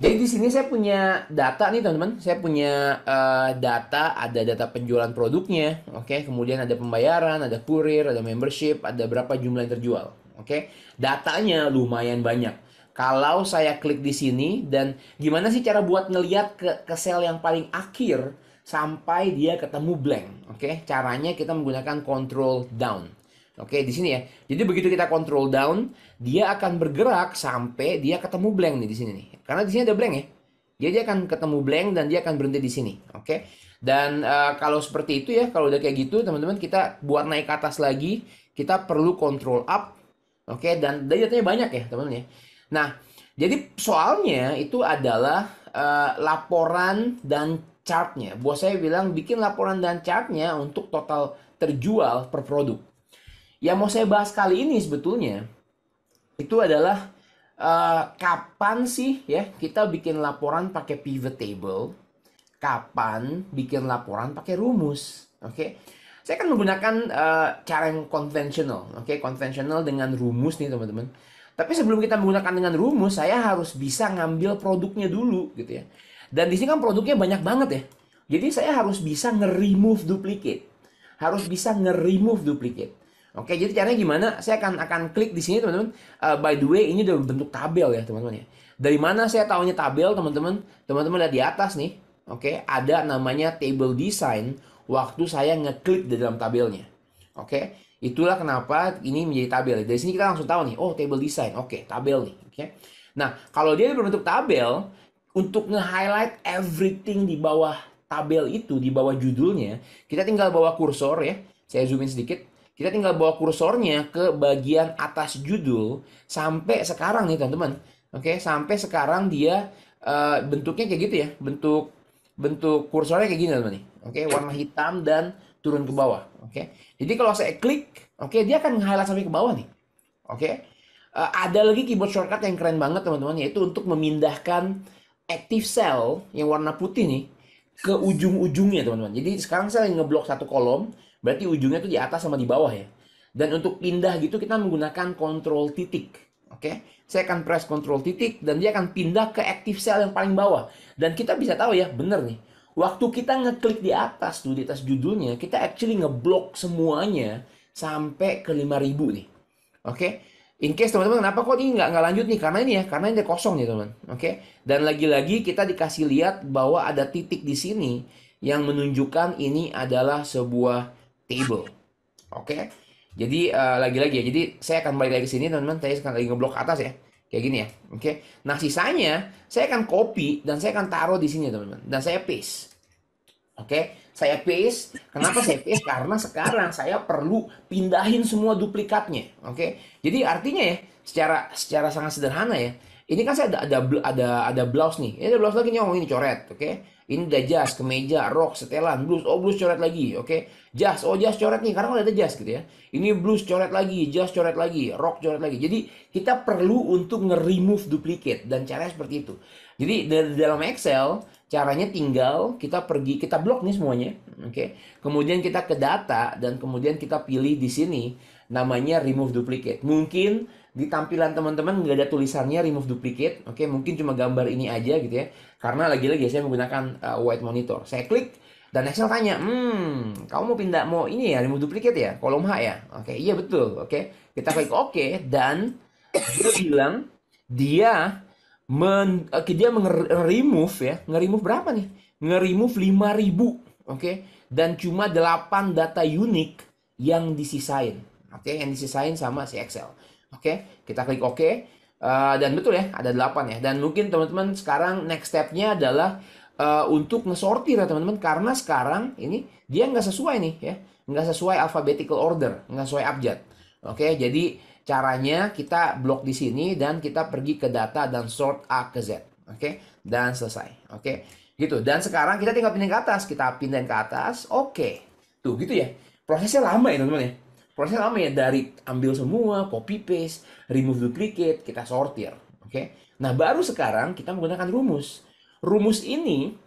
Jadi di sini saya punya data nih teman-teman. Saya punya data, ada data penjualan produknya, oke. Kemudian ada pembayaran, ada kurir, ada membership, ada berapa jumlah yang terjual, oke. Datanya lumayan banyak. Kalau saya klik di sini dan gimana sih cara buat ngeliat ke sel yang paling akhir sampai dia ketemu blank, oke. Caranya kita menggunakan control down. Oke, di sini ya. Jadi begitu kita control down, dia akan bergerak sampai dia ketemu blank nih di sini nih. Karena di sini ada blank ya. Jadi dia akan ketemu blank dan dia akan berhenti di sini. Oke. Dan kalau seperti itu ya, kalau udah kayak gitu, teman-teman kita buat naik ke atas lagi, kita perlu control up. Oke, dan datanya banyak ya, teman-teman ya. Nah, jadi soalnya itu adalah laporan dan chartnya. Bos saya bilang bikin laporan dan chartnya untuk total terjual per produk. Yang mau saya bahas kali ini sebetulnya itu adalah kapan sih ya kita bikin laporan pakai pivot table, kapan bikin laporan pakai rumus. Oke. Saya akan menggunakan cara yang konvensional, oke, konvensional dengan rumus nih teman-teman. Tapi sebelum kita menggunakan dengan rumus, saya harus bisa ngambil produknya dulu gitu ya. Dan di sini kan produknya banyak banget ya. Jadi saya harus bisa nge-remove duplicate. Harus bisa nge-remove duplicate. Oke, jadi caranya gimana? Saya akan klik di sini teman-teman. By the way, ini udah bentuk tabel ya teman-teman ya. Dari mana saya tahunya tabel teman-teman? Teman-teman lihat di atas nih. Oke, ada namanya table design waktu saya ngeklik di dalam tabelnya. Oke, itulah kenapa ini menjadi tabel. Dari sini kita langsung tahu nih, oh table design. Oke, tabel nih. Oke. Nah, kalau dia berbentuk tabel, untuk nge-highlight everything di bawah tabel itu, di bawah judulnya, kita tinggal bawa kursor ya. Saya zoom in sedikit. Kita tinggal bawa kursornya ke bagian atas judul sampai sekarang nih teman-teman. Oke, sampai sekarang dia bentuknya kayak gitu ya. Bentuk kursornya kayak gini teman-teman nih. Oke, warna hitam dan turun ke bawah. Oke. Jadi kalau saya klik, oke, dia akan highlight sampai ke bawah nih. Oke. Ada lagi keyboard shortcut yang keren banget teman-teman, yaitu untuk memindahkan active cell yang warna putih nih ke ujung-ujungnya teman-teman. Jadi sekarang saya lagi ngeblok satu kolom, berarti ujungnya tuh di atas sama di bawah ya. Dan untuk pindah gitu kita menggunakan kontrol titik. Oke, saya akan press kontrol titik dan dia akan pindah ke active cell yang paling bawah. Dan kita bisa tahu ya, bener nih. Waktu kita ngeklik di atas tuh, di atas judulnya, kita actually ngeblok semuanya sampai ke 5.000 nih. Oke, in case teman-teman kenapa kok ini nggak lanjut nih? Karena ini ya, karena ini udah kosong nih teman. Oke, dan lagi-lagi kita dikasih lihat bahwa ada titik di sini yang menunjukkan ini adalah sebuah table. Oke. Jadi lagi-lagi ya. Jadi saya akan balik lagi ke sini teman-teman. Saya akan lagi ngeblok atas ya. Kayak gini ya. Oke. Nah, sisanya saya akan copy dan saya akan taruh di sini teman-teman. Dan saya paste. Oke. Saya paste. Kenapa saya paste? Karena sekarang saya perlu pindahin semua duplikatnya. Oke. Jadi artinya ya, secara sangat sederhana ya. Ini kan saya ada blouse nih. Ini ada blouse lagi nih, oh ini coret, oke. Ini udah jas, kemeja, rok, setelan, blus. Oh, blus coret lagi, oke. Jas, oh jas coret nih, karena udah ada jas gitu ya. Ini blus coret lagi, jas coret lagi, rok coret lagi. Jadi kita perlu untuk nge-remove duplicate dan caranya seperti itu. Jadi dari dalam Excel, caranya tinggal kita pergi, kita blok nih semuanya, oke. Kemudian kita ke data dan kemudian kita pilih di sini namanya remove duplicate. Mungkin di tampilan teman-teman nggak ada tulisannya remove duplicate, oke, mungkin cuma gambar ini aja gitu ya, karena lagi-lagi saya menggunakan white monitor. Saya klik dan Excel tanya, kamu mau ini ya remove duplicate ya, kolom H ya, oke, iya betul, oke, kita klik oke dan dia bilang dia nge-remove ya, nge-remove berapa nih, nge-remove 5.000, oke, dan cuma 8 data unik yang disisain, oke, yang disisain sama si Excel. Oke, kita klik OK. Dan betul ya, ada 8 ya. Dan mungkin teman-teman sekarang next step-nya adalah untuk ngesortir ya teman-teman. Karena sekarang ini dia nggak sesuai nih ya. Nggak sesuai alphabetical order, nggak sesuai abjad. Oke, jadi caranya kita blok di sini dan kita pergi ke data dan sort A ke Z. Oke, dan selesai. Oke, gitu. Dan sekarang kita tinggal pindahin ke atas. Kita pindahin ke atas. Oke, tuh gitu ya. Prosesnya lama ya teman-teman ya. Prosesnya lama ya, dari ambil semua, copy paste, remove duplicate, kita sortir. Oke. Nah, baru sekarang kita menggunakan rumus. Rumus ini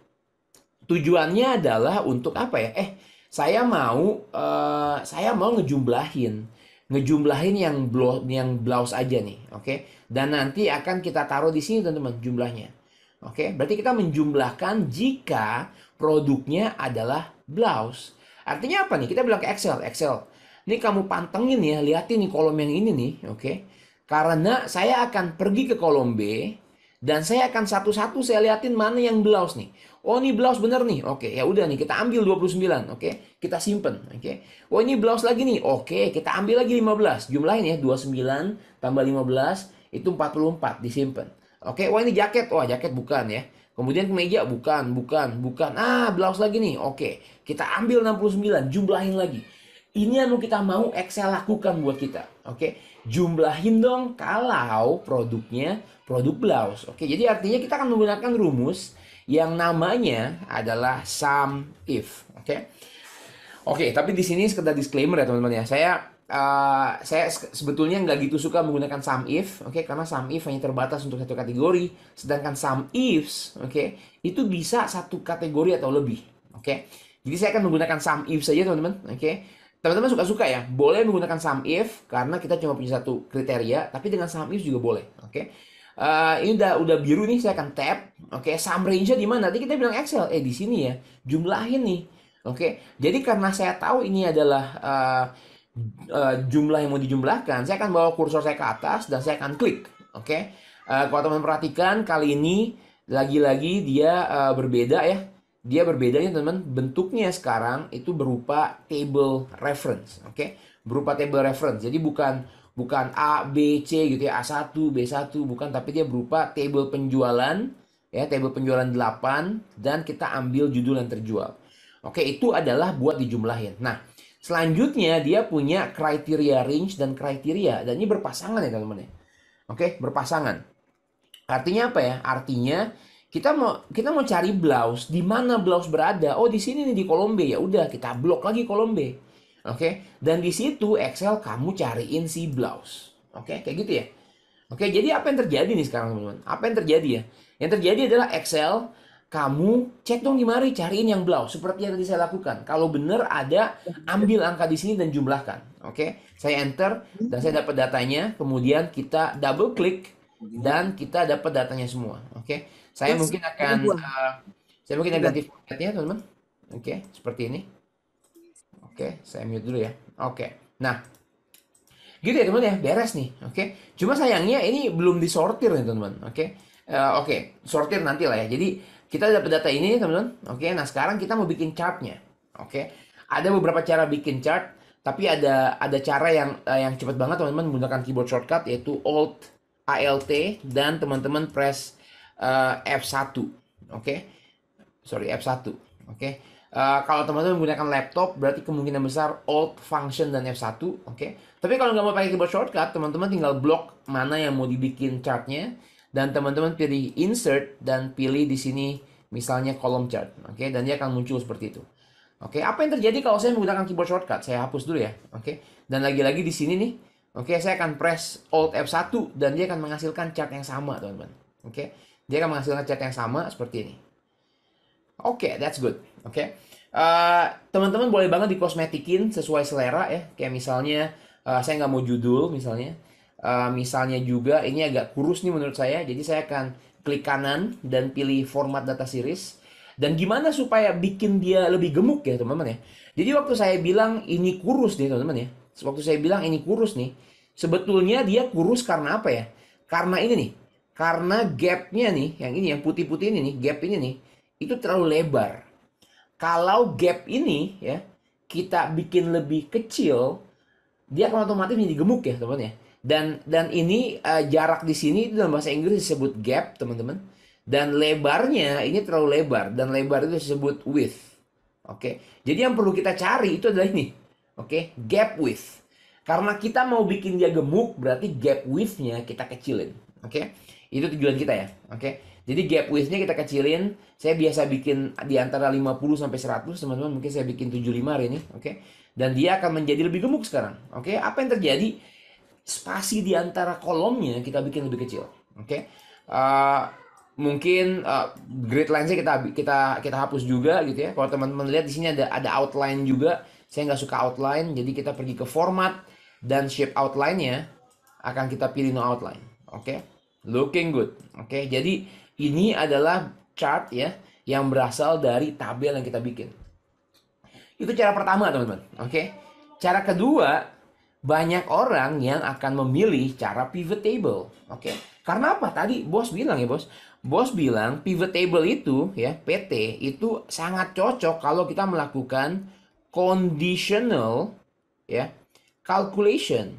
tujuannya adalah untuk apa ya? Saya mau ngejumlahin yang blouse aja nih, oke? Dan nanti akan kita taruh di sini teman-teman jumlahnya. Oke, berarti kita menjumlahkan jika produknya adalah blouse. Artinya apa nih? Kita bilang ke Excel, Excel. Ini kamu pantengin ya, lihatin nih kolom yang ini nih, oke? Karena saya akan pergi ke kolom B dan saya akan satu-satu saya lihatin mana yang blouse nih. Oh, ini blouse bener nih. Oke, ya udah nih kita ambil 29, oke? Kita simpen, oke? Oh, ini blouse lagi nih. Oke, kita ambil lagi 15. Jumlahin ya, 29 tambah 15 itu 44 disimpan. Oke, wah ini jaket. Wah, jaket bukan ya. Kemudian kemeja bukan, bukan. Ah, blouse lagi nih. Oke, kita ambil 69, jumlahin lagi. Ini yang kita mau Excel lakukan buat kita. Oke, jumlahin dong kalau produknya produk blouse. Oke, jadi artinya kita akan menggunakan rumus yang namanya adalah sum if. Oke. Oke, tapi di sini sekedar disclaimer ya teman-teman ya. Saya sebetulnya nggak gitu suka menggunakan sum if, oke, karena sum if hanya terbatas untuk satu kategori, sedangkan sum ifs, oke, itu bisa satu kategori atau lebih, oke. Jadi saya akan menggunakan sum if saja teman-teman, oke. Teman-teman suka-suka ya, boleh menggunakan sum if karena kita cuma punya satu kriteria, tapi dengan sum if juga boleh, oke. Ini udah biru nih, saya akan tab, oke. Sum range-nya di mana? Nanti kita bilang Excel, di sini ya, jumlahin nih. Oke, jadi karena saya tahu ini adalah jumlah yang mau dijumlahkan, saya akan bawa kursor saya ke atas dan saya akan klik. Oke, kalau teman perhatikan kali ini lagi-lagi dia berbeda ya. Dia berbedanya teman, bentuknya sekarang itu berupa table reference. Oke, berupa table reference. Jadi bukan A, B, C gitu ya, A1, B1, bukan, tapi dia berupa table penjualan ya, table penjualan 8 dan kita ambil judul yang terjual. Oke, itu adalah buat dijumlahin. Nah, selanjutnya dia punya kriteria range dan kriteria. Dan ini berpasangan ya teman-teman ya. Oke, berpasangan. Artinya apa ya? Artinya kita mau cari blouse. Di mana blouse berada? Oh, di sini nih di kolom B. Ya udah, kita blok lagi kolom B. Oke, dan di situ Excel kamu cariin si blouse. Oke, kayak gitu ya. Oke, jadi apa yang terjadi nih sekarang teman-teman? Apa yang terjadi ya? Yang terjadi adalah Excel kamu cek dong di mari cariin yang blouse seperti yang tadi saya lakukan. Kalau benar ada, ambil angka di sini dan jumlahkan. Oke, saya enter dan saya dapat datanya. Kemudian kita double klik dan kita dapat datanya semua. Oke, saya mungkin akan ganti formatnya teman-teman. Oke, seperti ini. Oke, saya mute dulu ya. Oke, nah gitu ya teman ya, beres nih. Oke, cuma sayangnya ini belum disortir nih teman-teman. Oke, oke, sortir nanti lah ya. Jadi kita dapat data ini teman-teman. Oke, nah sekarang kita mau bikin chartnya. Oke, ada beberapa cara bikin chart, tapi ada cara yang cepat banget teman-teman menggunakan keyboard shortcut yaitu Alt Alt dan teman-teman press F1. Oke, sorry F1. Oke, kalau teman-teman menggunakan laptop berarti kemungkinan besar Alt Function dan F1. Oke, tapi kalau nggak mau pakai keyboard shortcut, teman-teman tinggal blok mana yang mau dibikin chartnya. Dan teman-teman pilih insert dan pilih di sini misalnya column chart. Oke, dan dia akan muncul seperti itu. Oke, apa yang terjadi kalau saya menggunakan keyboard shortcut? Saya hapus dulu ya. Oke, dan lagi-lagi di sini nih. Oke, saya akan press Alt F1 dan dia akan menghasilkan chart yang sama, teman-teman. Oke, dia akan menghasilkan chart yang sama seperti ini. Oke, that's good. Oke, teman-teman boleh banget dikosmetikin sesuai selera ya. Kayak misalnya saya nggak mau judul misalnya. Misalnya juga ini agak kurus nih menurut saya. Jadi saya akan klik kanan dan pilih format data series. Dan gimana supaya bikin dia lebih gemuk ya teman-teman ya. Jadi waktu saya bilang ini kurus nih teman-teman ya. Waktu saya bilang ini kurus nih. Sebetulnya dia kurus karena apa ya? Karena ini nih. Karena gapnya nih. Yang ini yang putih-putih ini nih. Gap ini nih. Itu terlalu lebar. Kalau gap ini ya. Kita bikin lebih kecil. Dia akan otomatis menjadi gemuk ya teman-teman ya. Dan ini jarak di sini dalam bahasa Inggris disebut gap, teman-teman. Dan lebarnya ini terlalu lebar dan lebar itu disebut width. Oke. Jadi yang perlu kita cari itu adalah ini. Oke, gap width. Karena kita mau bikin dia gemuk, berarti gap width-nya kita kecilin. Oke. Itu tujuan kita ya. Oke. Jadi gap width-nya kita kecilin. Saya biasa bikin di antara 50 sampai 100, teman-teman. Mungkin saya bikin 75 hari ini, oke. Dan dia akan menjadi lebih gemuk sekarang. Oke. Apa yang terjadi? Spasi di antara kolomnya kita bikin lebih kecil, oke. Mungkin grid line-nya kita hapus juga gitu ya. Kalau teman-teman lihat di sini ada outline juga. Saya nggak suka outline, jadi kita pergi ke format dan shape outline-nya akan kita pilih no outline, oke. Looking good, oke. Jadi Ini adalah chart ya yang berasal dari tabel yang kita bikin. Itu cara pertama, teman-teman. Oke. Cara kedua, banyak orang yang akan memilih cara pivot table. Oke. Karena apa? Tadi bos bilang ya, bos. Bos bilang pivot table itu ya, PT itu sangat cocok kalau kita melakukan conditional ya, calculation.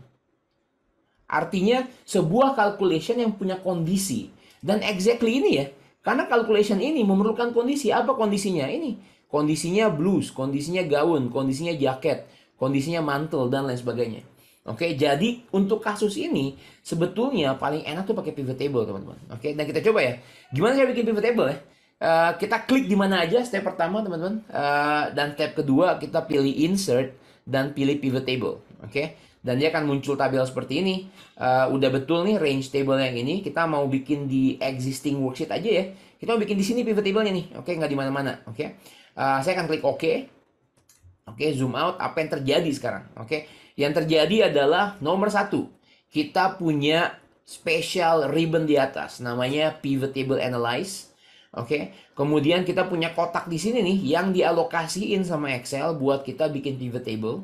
Artinya sebuah calculation yang punya kondisi. Dan exactly ini ya. Karena calculation ini memerlukan kondisi. Apa kondisinya? Ini. Kondisinya blus, kondisinya gaun, kondisinya jaket, kondisinya mantel, dan lain sebagainya. Oke, jadi untuk kasus ini sebetulnya paling enak tuh pakai pivot table, teman-teman. Oke, dan kita coba ya. Gimana cara bikin pivot table ya? Kita klik di mana aja step pertama, teman-teman. Dan step kedua kita pilih insert dan pilih pivot table. Oke. Dan dia akan muncul tabel seperti ini. Udah betul nih range table yang ini. Kita mau bikin di existing worksheet aja ya. Kita mau bikin di sini pivot table-nya nih. Oke, nggak di mana-mana. Oke. Saya akan klik OK. Oke, zoom out. Apa yang terjadi sekarang? Oke. Yang terjadi adalah nomor 1. Kita punya special ribbon di atas. Namanya pivot table analyze. Oke. Kemudian kita punya kotak di sini nih yang dialokasiin sama Excel buat kita bikin pivot table.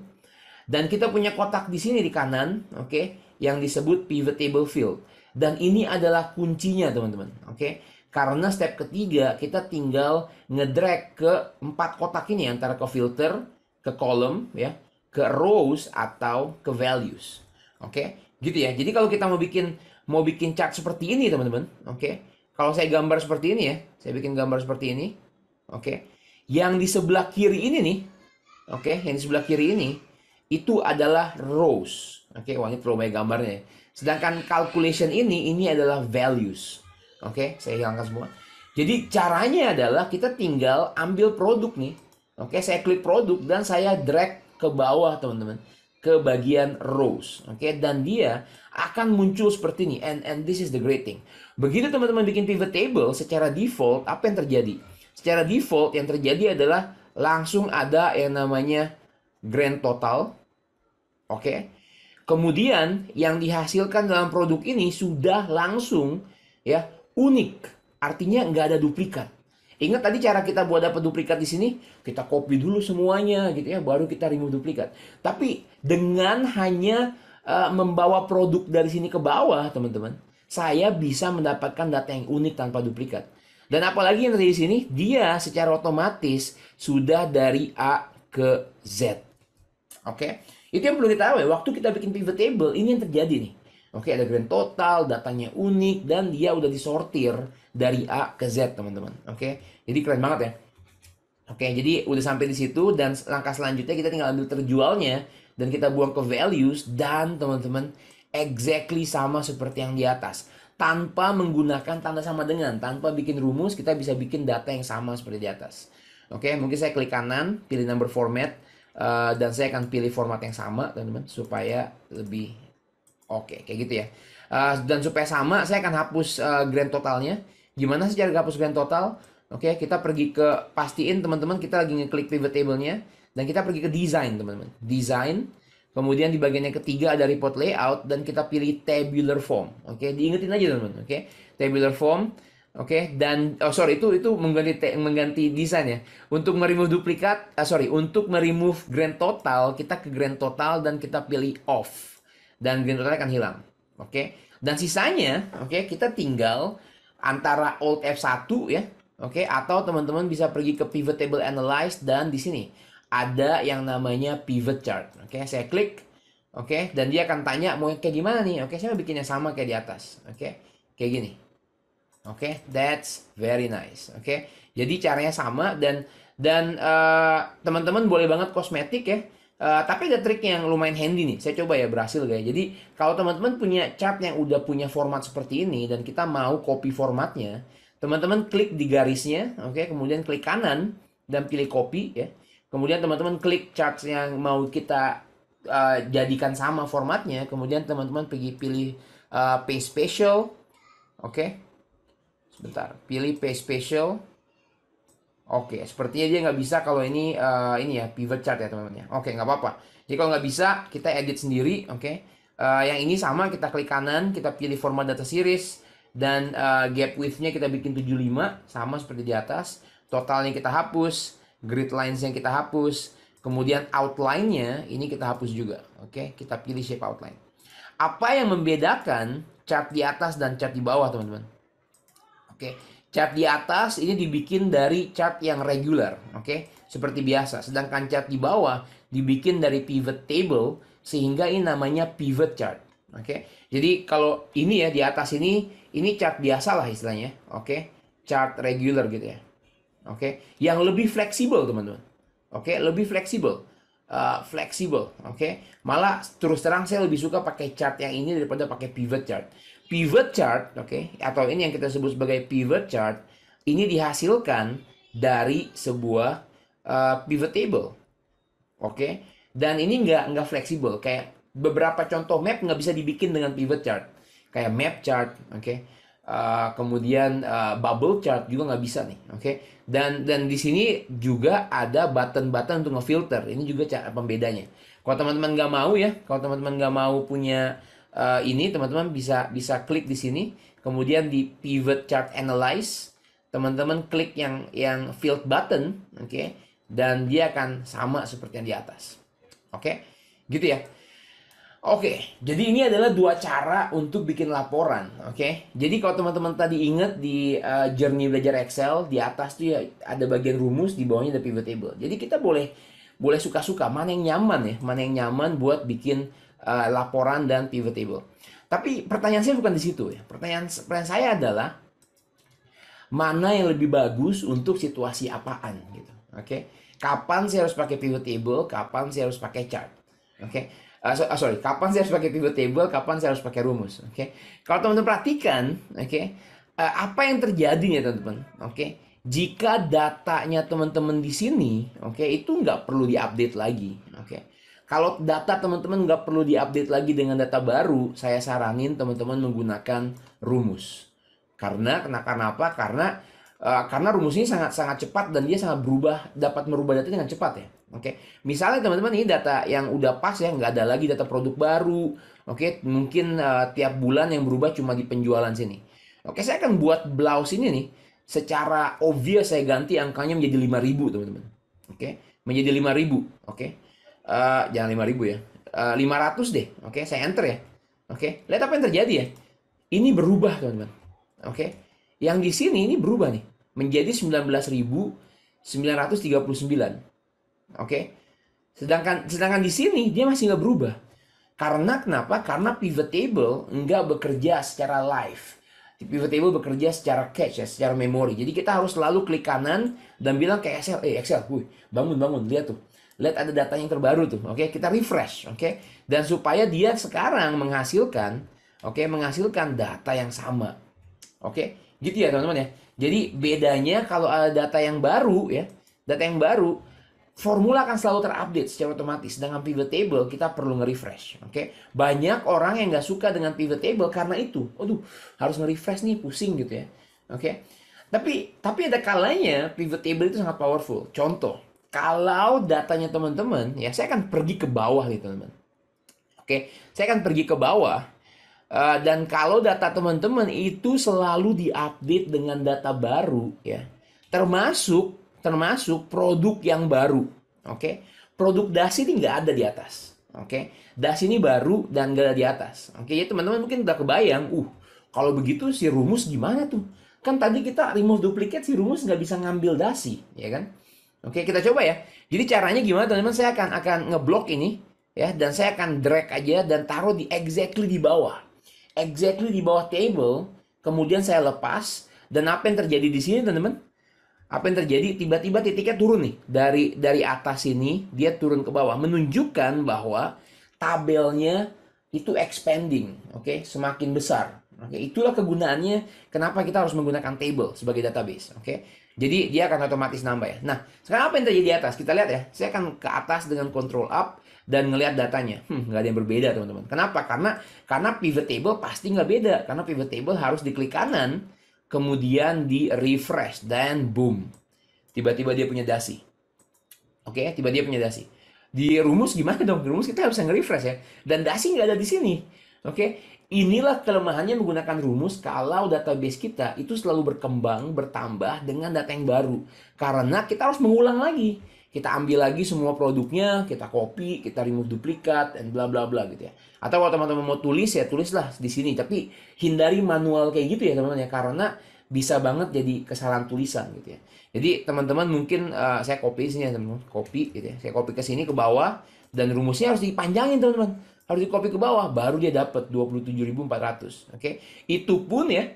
Dan kita punya kotak di sini di kanan, oke, yang disebut pivot table field. Dan ini adalah kuncinya, teman-teman, oke. Karena step ketiga kita tinggal ngedrag ke 4 kotak ini antara ke filter, ke column, ya, ke rows atau ke values, oke. Gitu ya. Jadi kalau kita mau bikin chart seperti ini, teman-teman, oke. Kalau saya gambar seperti ini ya, saya bikin gambar seperti ini, oke. Yang di sebelah kiri ini nih, oke, yang di sebelah kiri ini itu adalah rows. Oke, wah ini terlalu banyak gambarnya ya. Sedangkan calculation ini adalah values. Oke, saya hilangkan semua. Jadi caranya adalah kita tinggal ambil produk nih. Oke, saya klik produk dan saya drag ke bawah, teman-teman. Ke bagian rows. Oke, dan dia akan muncul seperti ini. And this is the great thing. Begitu teman-teman bikin pivot table, secara default, apa yang terjadi? Secara default yang terjadi adalah langsung ada yang namanya grand total. Oke. Kemudian yang dihasilkan dalam produk ini sudah langsung ya unik. Artinya nggak ada duplikat. Ingat tadi cara kita buat dapat duplikat di sini, kita copy dulu semuanya gitu ya, baru kita remove duplikat. Tapi dengan hanya membawa produk dari sini ke bawah, teman-teman, saya bisa mendapatkan data yang unik tanpa duplikat. Dan apalagi yang terjadi di sini, dia secara otomatis sudah dari A ke Z. Oke. Itu yang perlu kita tahu ya, waktu kita bikin pivot table, ini yang terjadi nih. Oke, ada grand total, datanya unik, dan dia udah disortir dari A ke Z, teman-teman. Oke, jadi keren banget ya. Oke, jadi udah sampai di situ, dan langkah selanjutnya kita tinggal ambil terjualnya, dan kita buang ke values, dan teman-teman, exactly sama seperti yang di atas. Tanpa menggunakan tanda sama dengan, tanpa bikin rumus, kita bisa bikin data yang sama seperti di atas. Oke, mungkin saya klik kanan, pilih number format, dan saya akan pilih format yang sama, teman-teman, supaya lebih oke, kayak gitu ya. Dan supaya sama, saya akan hapus grand totalnya. Gimana sih cara hapus grand total? Oke, kita pergi ke pastiin, teman-teman, kita lagi ngeklik pivot table-nya, dan kita pergi ke design, teman-teman. Design, kemudian di bagian yang ketiga ada report layout, dan kita pilih tabular form. Oke, diingetin aja, teman-teman. Oke, tabular form. Oke, dan itu mengganti desain ya. Untuk meremove duplikat, untuk meremove grand total, kita ke grand total dan kita pilih off. Dan grand total akan hilang. Oke. Dan sisanya, kita tinggal antara Alt F1 ya. Oke, atau teman-teman bisa pergi ke pivot table analyze dan di sini ada yang namanya pivot chart. Oke, saya klik. Oke, dan dia akan tanya mau kayak gimana nih? Oke, saya mau bikinnya sama kayak di atas. Oke. Kayak gini. Oke, that's very nice. Oke, jadi caranya sama dan teman-teman boleh banget kosmetik ya. Tapi ada trik yang lumayan handy nih. Saya coba ya, berhasil guys. Jadi kalau teman-teman punya chart yang udah punya format seperti ini dan kita mau copy formatnya, teman-teman klik di garisnya, oke, kemudian klik kanan dan pilih copy ya. Kemudian teman-teman klik chart yang mau kita jadikan sama formatnya. Kemudian teman-teman pergi pilih paste special, oke. Sebentar, pilih paste special. Oke, sepertinya dia nggak bisa kalau ini ya pivot chart ya teman-teman ya. Oke, nggak apa-apa. Jadi kalau nggak bisa, kita edit sendiri. Oke, yang ini sama, kita klik kanan, kita pilih format data series, Dan gap width-nya kita bikin 75, sama seperti di atas. Totalnya kita hapus, grid lines-nya kita hapus, kemudian outline-nya ini kita hapus juga. Oke, kita pilih shape outline. Apa yang membedakan chart di atas dan chart di bawah, teman-teman? Oke, chart di atas ini dibikin dari chart yang regular, oke, seperti biasa. Sedangkan chart di bawah dibikin dari pivot table, sehingga ini namanya pivot chart. Oke, jadi kalau ini ya di atas ini chart biasa lah istilahnya, oke, chart regular gitu ya, oke, yang lebih fleksibel teman-teman, oke, lebih fleksibel, fleksibel, oke. Malah terus terang saya lebih suka pakai chart yang ini daripada pakai pivot chart. Pivot chart, oke, atau ini yang kita sebut sebagai pivot chart, ini dihasilkan dari sebuah pivot table, oke, dan ini nggak fleksibel. Kayak beberapa contoh map nggak bisa dibikin dengan pivot chart, kayak map chart, oke. Kemudian bubble chart juga nggak bisa nih, oke. Dan di sini juga ada button-button untuk ngefilter. Ini juga cara pembedanya. Kalau teman-teman nggak mau ya, kalau teman-teman nggak mau punya ini, teman-teman bisa klik di sini, kemudian di pivot chart analyze, teman-teman klik yang field button, oke, dan dia akan sama seperti yang di atas, oke, gitu ya. Oke, jadi ini adalah dua cara untuk bikin laporan, oke. Jadi kalau teman-teman tadi ingat di journey belajar Excel, di atas tuh ya ada bagian rumus, di bawahnya ada pivot table. Jadi kita boleh suka-suka mana yang nyaman ya, mana yang nyaman buat bikin laporan dan pivot table. Tapi pertanyaan saya bukan di situ ya. Pertanyaan saya adalah mana yang lebih bagus untuk situasi apaan gitu, oke. Kapan saya harus pakai pivot table, kapan saya harus pakai chart, oke. Kapan saya harus pakai pivot table, kapan saya harus pakai rumus, oke. Kalau teman-teman perhatikan, oke, apa yang terjadi ya teman-teman, oke. Jika datanya teman-teman di sini, oke, itu nggak perlu diupdate lagi, oke. Kalau data teman-teman nggak perlu diupdate lagi dengan data baru, saya saranin teman-teman menggunakan rumus. Karena apa? Karena rumus ini sangat cepat dan dia sangat dapat merubah data dengan cepat ya. Oke, misalnya teman-teman ini data yang udah pas ya, nggak ada lagi data produk baru. Oke, mungkin tiap bulan yang berubah cuma di penjualan sini. Oke, saya akan buat blouse ini nih. Secara obvious saya ganti angkanya menjadi 5.000 teman-teman. Oke, menjadi 5.000. Oke, jangan 5.000 ya. 500 deh. Oke, saya enter ya. Oke, lihat apa yang terjadi ya. Ini berubah teman-teman. Oke, yang di sini ini berubah nih menjadi 19.939. Oke, sedangkan di sini dia masih nggak berubah. Karena kenapa? Karena pivot table nggak bekerja secara live. Pivot table bekerja secara cache ya, secara memori. Jadi kita harus selalu klik kanan dan bilang ke Excel, Excel, bangun, lihat tuh, lihat ada data yang terbaru tuh. Oke, kita refresh, oke, dan supaya dia sekarang menghasilkan data yang sama. Oke, gitu ya teman-teman ya. Jadi bedanya kalau ada data yang baru ya, formula akan selalu terupdate secara otomatis. Dengan pivot table kita perlu nge-refresh, oke. Banyak orang yang nggak suka dengan pivot table karena itu. Aduh, harus nge-refresh nih, pusing gitu ya, oke. Tapi ada kalanya pivot table itu sangat powerful. Contoh, kalau datanya teman-teman ya, saya akan pergi ke bawah nih teman-teman. Oke, saya akan pergi ke bawah. Dan kalau data teman-teman itu selalu diupdate dengan data baru ya, termasuk produk yang baru, oke. Produk dasi ini nggak ada di atas, oke. Dasi ini baru dan nggak ada di atas, oke. Ya teman-teman mungkin udah kebayang, kalau begitu si rumus gimana tuh? Kan tadi kita remove duplicate, si rumus nggak bisa ngambil dasi, ya kan? Oke, kita coba ya. Jadi caranya gimana teman-teman? Saya akan ngeblok ini ya, dan saya akan drag aja dan taruh exactly di bawah table. Kemudian saya lepas, dan apa yang terjadi di sini teman-teman? Apa yang terjadi? Tiba-tiba titiknya turun nih. Dari atas ini, dia turun ke bawah. Menunjukkan bahwa tabelnya itu expanding. Oke, semakin besar. Oke, itulah kegunaannya kenapa kita harus menggunakan table sebagai database. Oke, jadi dia akan otomatis nambah ya. Nah, sekarang apa yang terjadi di atas? Kita lihat ya. Saya akan ke atas dengan control up dan ngelihat datanya. Nggak ada yang berbeda teman-teman. Kenapa? Karena pivot table pasti nggak beda. Karena pivot table harus diklik kanan, kemudian di refresh, dan boom, tiba-tiba dia punya dasi. Oke, tiba-tiba dia punya dasi. Di rumus gimana dong? Di rumus kita bisa nge-refresh ya, dan dasi nggak ada di sini. Oke, Inilah kelemahannya menggunakan rumus kalau database kita itu selalu berkembang, bertambah dengan data yang baru. Karena kita harus mengulang lagi. Kita ambil lagi semua produknya, kita copy, kita remove duplikat, dan bla bla bla gitu ya. Atau kalau teman-teman mau tulis ya tulislah di sini. Tapi hindari manual kayak gitu ya teman-teman ya. Karena bisa banget jadi kesalahan tulisan gitu ya. Jadi teman-teman mungkin saya copy sini ya teman-teman. Copy gitu ya. Saya copy ke sini ke bawah. Dan rumusnya harus dipanjangin teman-teman, harus di copy ke bawah, baru dia dapat 27.400. Oke, itu pun ya,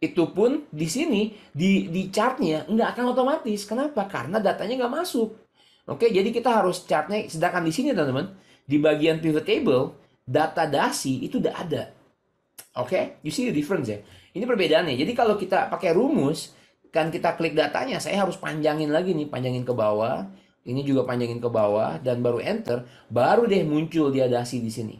itu pun di sini di chartnya nggak akan otomatis. Kenapa? Karena datanya nggak masuk. Oke, jadi kita harus chartnya. Sedangkan di sini teman-teman, di bagian pivot table data dasi itu udah ada. Oke, you see the difference ya. Ini perbedaannya. Jadi kalau kita pakai rumus, kan kita klik datanya, saya harus panjangin lagi nih, panjangin ke bawah. Ini juga panjangin ke bawah dan baru enter, baru deh muncul dia dasi di sini.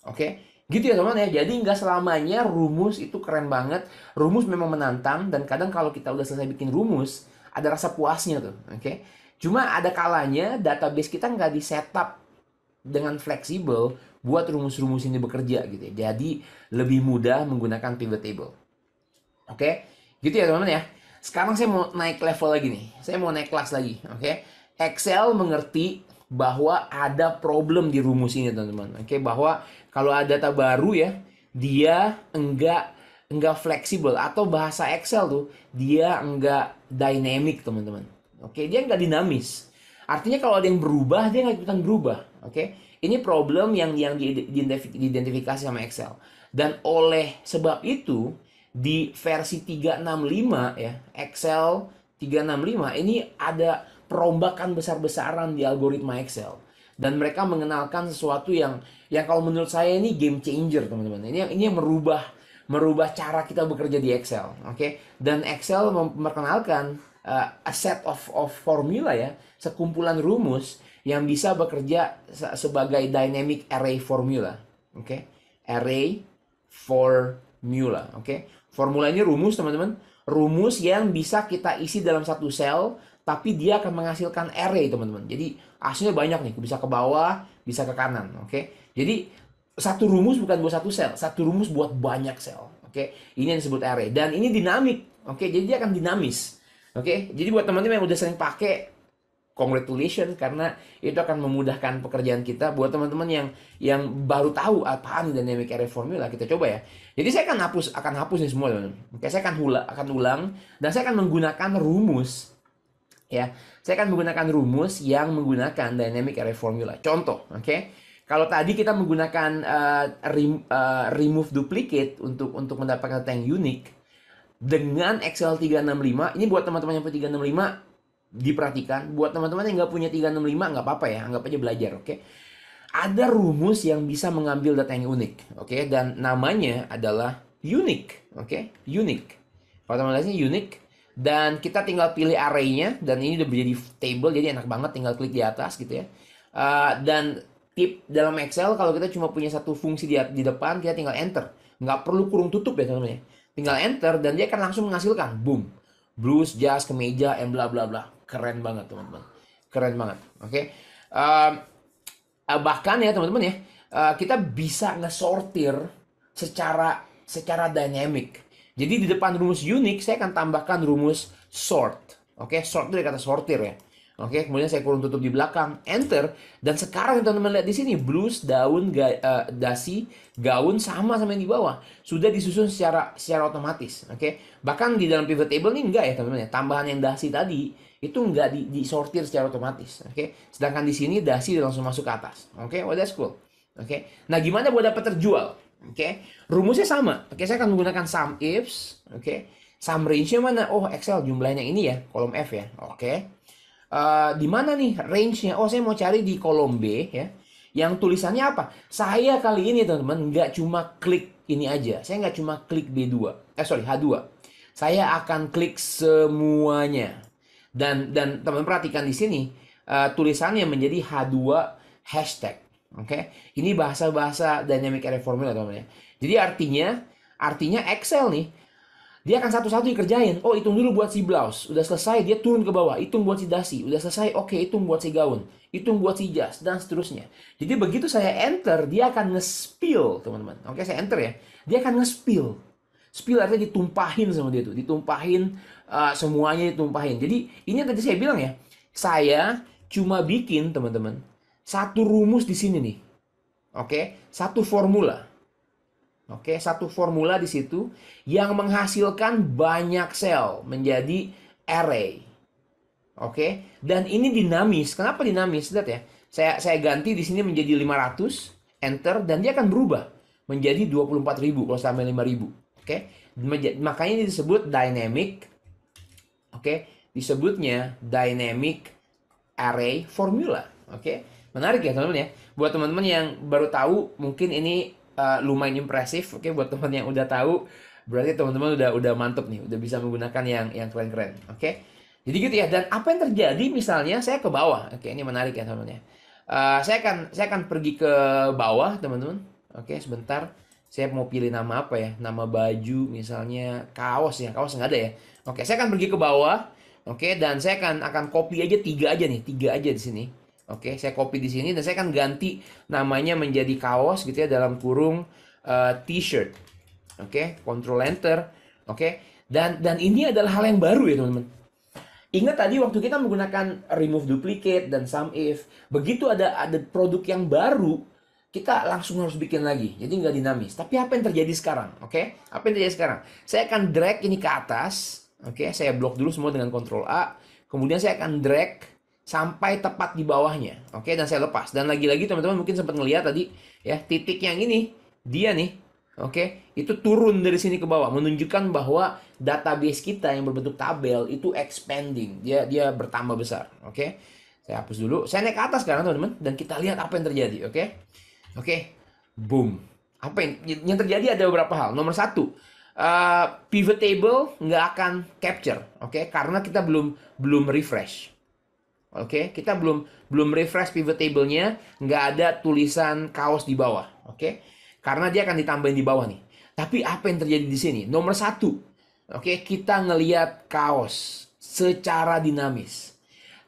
Oke, gitu ya teman ya. Jadi nggak selamanya rumus itu keren banget. Rumus memang menantang dan kadang kalau kita udah selesai bikin rumus, ada rasa puasnya tuh. Oke, cuma ada kalanya database kita nggak di setup dengan fleksibel buat rumus-rumus ini bekerja gitu ya. Jadi lebih mudah menggunakan pivot table. Oke, gitu ya teman-teman ya. Sekarang saya mau naik level lagi nih. Saya mau naik kelas lagi. Oke, Excel mengerti bahwa ada problem di rumus ini teman-teman. Oke, bahwa kalau ada data baru ya, dia enggak fleksibel, atau bahasa Excel tuh dia enggak dynamic teman-teman. Oke, dia enggak dinamis. Artinya kalau ada yang berubah, dia nggak ikutan berubah. Oke, ini problem yang diidentifikasi sama Excel. Dan oleh sebab itu di versi 365 ya, Excel 365 ini ada perombakan besar-besaran di algoritma Excel. Dan mereka mengenalkan sesuatu yang kalau menurut saya ini game changer teman-teman. Ini yang merubah cara kita bekerja di Excel. Oke, dan Excel memperkenalkan a set of formula ya, sekumpulan rumus yang bisa bekerja sebagai dynamic array formula. Oke, array formula. Oke, formula ini rumus teman-teman, rumus yang bisa kita isi dalam satu sel, tapi dia akan menghasilkan array teman-teman. Jadi hasilnya banyak nih, bisa ke bawah, bisa ke kanan. Oke, jadi satu rumus bukan buat satu sel, satu rumus buat banyak sel. Oke, ini yang disebut array dan ini dinamik. Oke, jadi dia akan dinamis. Oke, jadi buat teman-teman yang udah sering pakai, congratulations, karena itu akan memudahkan pekerjaan kita. Buat teman-teman yang baru tahu apaan dynamic array formula, kita coba ya. Jadi saya akan hapus ini semua teman-teman. Oke, saya akan ulang dan saya akan menggunakan rumus ya. Saya akan menggunakan rumus yang menggunakan dynamic array formula. Contoh, oke. Kalau tadi kita menggunakan remove duplicate untuk mendapatkan data yang unik dengan Excel 365, ini buat teman-teman yang punya 365 diperhatikan. Buat teman-teman yang nggak punya 365 nggak apa-apa ya, anggap aja belajar, oke. Ada rumus yang bisa mengambil data yang unik, oke, dan namanya adalah unique, oke, unique. Kalau teman-teman lihat ini unique, dan kita tinggal pilih array-nya, dan ini udah menjadi table, jadi enak banget, tinggal klik di atas gitu ya. Dan tip dalam Excel, kalau kita cuma punya satu fungsi di depan, kita tinggal enter, nggak perlu kurung tutup ya teman-teman ya. Tinggal enter dan dia akan langsung menghasilkan boom, blues, jas, kemeja, and bla bla bla. Keren banget teman-teman, keren banget. Oke, bahkan ya teman-teman ya, kita bisa ngesortir secara dynamic. Jadi di depan rumus unique saya akan tambahkan rumus sort. Oke, sort dari kata sortir ya. Oke, kemudian saya kurung tutup di belakang, enter, dan sekarang teman-teman lihat di sini blues, daun, dasi, gaun sama yang di bawah sudah disusun secara otomatis. Oke, bahkan di dalam pivot table ini enggak ya teman-teman ya, tambahan yang dasi tadi itu enggak disortir secara otomatis. Oke, sedangkan di sini dasi langsung masuk ke atas. Oke, well that's cool. Oke, nah gimana buat dapat terjual? Oke, rumusnya sama. Oke, saya akan menggunakan sum ifs. Oke, sum range-nya mana? Oh, Excel jumlahnya ini ya, kolom F ya. Oke. Di mana nih range-nya? Oh, saya mau cari di kolom B ya. Yang tulisannya apa? Saya kali ini teman-teman nggak cuma klik ini aja. Saya nggak cuma klik B2. H2. Saya akan klik semuanya. Dan teman-teman perhatikan di sini tulisannya menjadi H2 hashtag. Oke. Ini bahasa dynamic array formula teman-teman ya. Jadi artinya Excel nih Dia akan satu-satu dikerjain. Oh, hitung dulu buat si blouse. Udah selesai, dia turun ke bawah. Hitung buat si dasi. Udah selesai, oke, hitung buat si gaun. Hitung buat si jas, dan seterusnya. Jadi begitu saya enter, dia akan nge-spill, teman-teman. Oke, saya enter ya. Dia akan nge-spill. Spill artinya ditumpahin sama dia tuh. Ditumpahin, semuanya ditumpahin. Jadi ini yang tadi saya bilang ya. Saya cuma bikin, teman-teman, satu rumus di sini nih. Oke, satu formula. Oke, satu formula di situ yang menghasilkan banyak sel menjadi array. Oke, dan ini dinamis. Kenapa dinamis? Lihat ya. Saya ganti di sini menjadi 500, enter, dan dia akan berubah menjadi 24.000 kalau sampai 5.000. Oke, makanya ini disebut dynamic. Oke, disebutnya dynamic array formula. Oke, menarik ya teman-teman ya. Buat teman-teman yang baru tahu, mungkin ini lumayan impresif. Oke, buat teman yang udah tahu, berarti teman-teman udah mantep nih, udah bisa menggunakan yang keren-keren. Oke, jadi gitu ya. Dan apa yang terjadi misalnya saya ke bawah. Oke, ini menarik ya teman-teman ya. Saya akan pergi ke bawah teman-teman. Oke, sebentar. Saya mau pilih nama apa ya? Nama baju misalnya kaos ya. Kaos nggak ada ya. Oke, saya akan pergi ke bawah. Oke, dan saya akan copy aja tiga aja di sini. Oke, saya copy di sini dan saya akan ganti namanya menjadi kaos gitu ya, dalam kurung t-shirt. Oke, Control Enter. Oke, dan ini adalah hal yang baru ya teman-teman. Ingat tadi waktu kita menggunakan remove duplicate dan sum if, begitu ada produk yang baru, kita langsung harus bikin lagi. Jadi nggak dinamis. Tapi apa yang terjadi sekarang? Oke, apa yang terjadi sekarang? Saya akan drag ini ke atas. Oke, saya blok dulu semua dengan Ctrl A. Kemudian saya akan drag sampai tepat di bawahnya. Oke, dan saya lepas. Dan lagi-lagi teman-teman mungkin sempat ngelihat tadi ya, titik yang ini, dia nih. Oke, itu turun dari sini ke bawah, menunjukkan bahwa database kita yang berbentuk tabel itu expanding. Dia bertambah besar. Oke. Saya hapus dulu. Saya naik ke atas sekarang teman-teman, dan kita lihat apa yang terjadi. Oke, boom. Apa yang terjadi? Ada beberapa hal. Nomor satu, pivot table nggak akan capture, oke, karena kita belum refresh. Oke, kita belum refresh pivot table-nya, nggak ada tulisan kaos di bawah, oke, karena dia akan ditambahin di bawah nih. Tapi apa yang terjadi di sini? Nomor satu, oke, kita ngelihat kaos secara dinamis.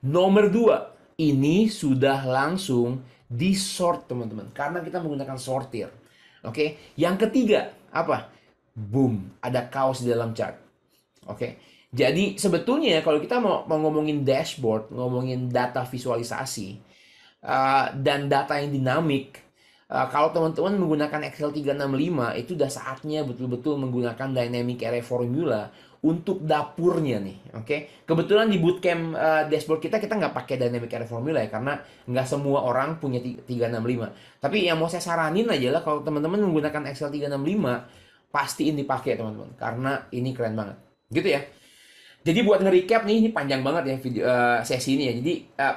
Nomor dua, ini sudah langsung di-sort teman-teman, karena kita menggunakan sortir. Oke, yang ketiga apa? Boom, ada kaos di dalam chart. Oke, jadi sebetulnya kalau kita mau ngomongin dashboard, ngomongin data visualisasi, dan data yang dinamik, kalau teman-teman menggunakan Excel 365, itu udah saatnya betul-betul menggunakan dynamic array formula untuk dapurnya nih. Oke, kebetulan di bootcamp dashboard kita nggak pakai dynamic array formula ya, karena nggak semua orang punya 365. Tapi yang mau saya saranin aja lah, kalau teman-teman menggunakan Excel 365, pastiin dipakai teman-teman, karena ini keren banget. Gitu ya. Jadi buat nge-recap nih, ini panjang banget ya video sesi ini ya. Jadi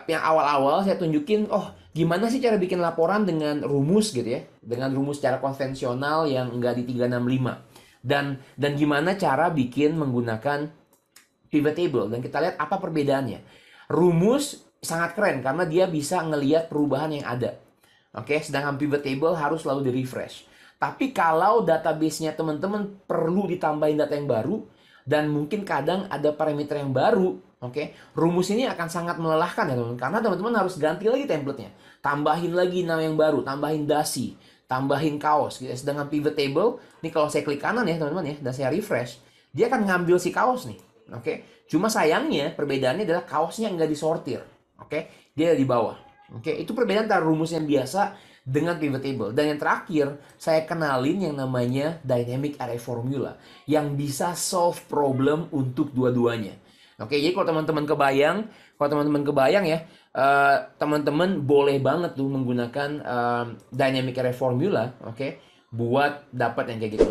yang awal-awal saya tunjukin, gimana sih cara bikin laporan dengan rumus gitu ya. Dengan rumus secara konvensional yang enggak di 365. Dan gimana cara bikin menggunakan pivot table. Dan kita lihat apa perbedaannya. Rumus sangat keren karena dia bisa ngelihat perubahan yang ada. Oke, sedangkan pivot table harus selalu di-refresh. Tapi kalau database-nya teman-teman perlu ditambahin data yang baru, dan mungkin kadang ada parameter yang baru, oke, rumus ini akan sangat melelahkan ya teman-teman, karena teman-teman harus ganti lagi template-nya, tambahin lagi nama yang baru, tambahin dasi, tambahin kaos, gitu. Sedangkan pivot table, nih kalau saya klik kanan ya teman-teman ya, dan saya refresh, dia akan ngambil si kaos nih, oke. Cuma sayangnya perbedaannya adalah kaosnya nggak disortir, oke, dia ada di bawah, oke. Itu perbedaan antara rumus yang biasa dengan pivot table. Dan yang terakhir, saya kenalin yang namanya dynamic array formula yang bisa solve problem untuk dua-duanya. Oke, jadi kalau teman-teman kebayang ya, teman-teman boleh banget tuh menggunakan dynamic array formula, oke, buat dapat yang kayak gitu.